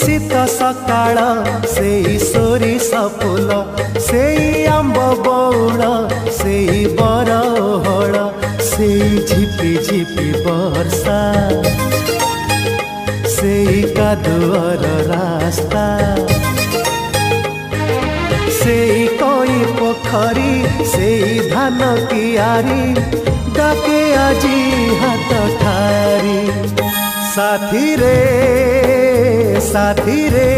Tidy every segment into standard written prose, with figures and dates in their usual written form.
शीत सकाळ से सोरिष फूल से आंब बौल से बरहळ से झिपि झिपि वर्षा से कादुअर रास्ता से कोई पोखरी से धान कियारी डाके आजी हाथ ठारी साथी रे साथी रे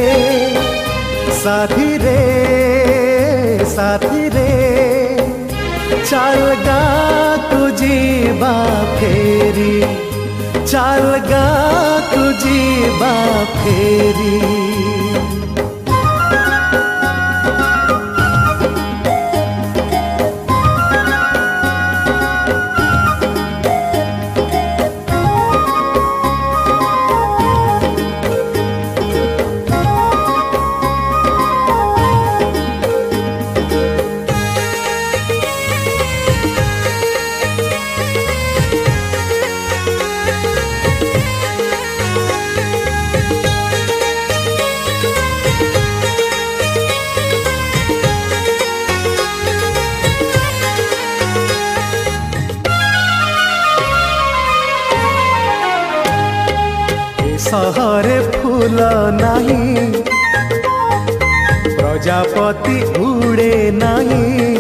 साथी रे साथी रे चल गा तुझी बा फेरी चल गा तुझी बा फेरी। सहरे फूल नहीं प्रजापति उड़े नहीं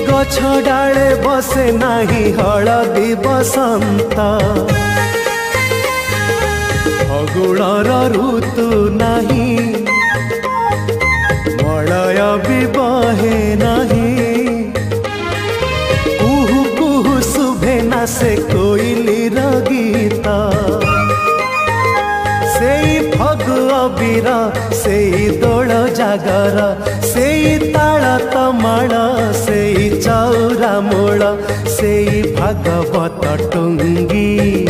गछ डाले बसे नहीं हलदी बसंत फगुणर ऋतु नहीं मलय भी बहे नहीं कुहू कुहू शुभे ना से कोइलीर गीत फगु अबीर से दोल जागर से ताल तमाल से चौरा मूल से भागवत टुंगी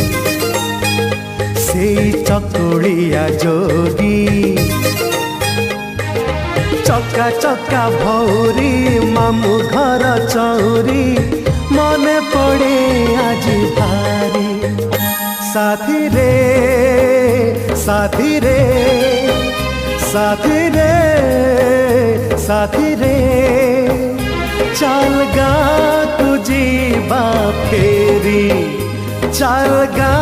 से चकुड़िया जोगी चक्का चक्का भौरी मामू घर चौरी मने पड़े आज भारी साथी रे साथी रे साथी रे साथी रे चल गा तुझी बा फेरी चल गा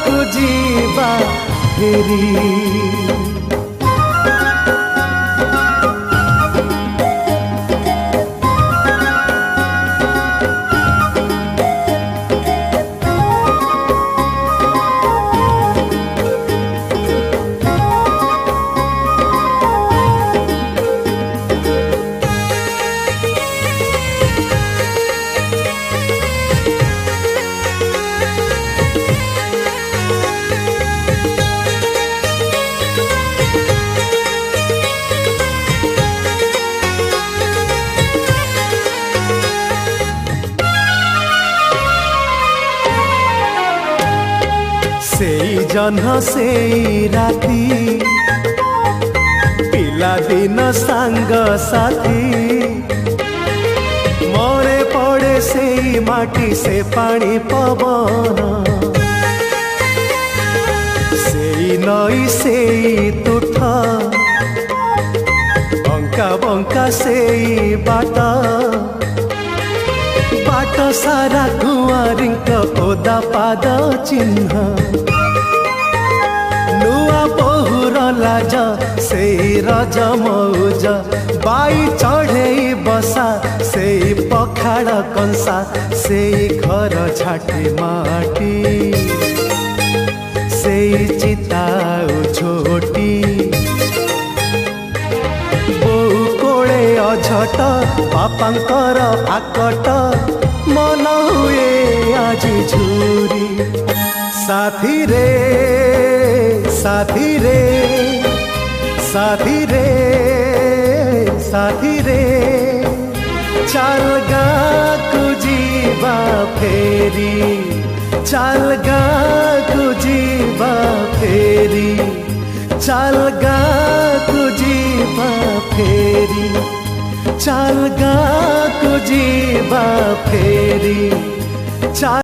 तुझी बा फेरी। सेई जन्ह सेई राती पिला दिन सांग साथी मोरे पड़े सेई माटी से पानी पवन सेई नई सेई तुठ बंका बंका सेई बाटा बाट सारा कुआरिंक ओदा पाद चिन्ह नुआ बहुर लाज से रज मौज बाई चढ़े बसा से पखाड़ कंसा से घर झाटी माटी से चिता छोटी बहु कोले अझट बापांकर आकट मन हुए आज झूरी साथी रे साथी रे साथी रे साथी रे चल गा तुझी बा फेरी चल गा तुझी बा फेरी चल गा तुझी बा फेरी चल गा तुझी बा फेरी चल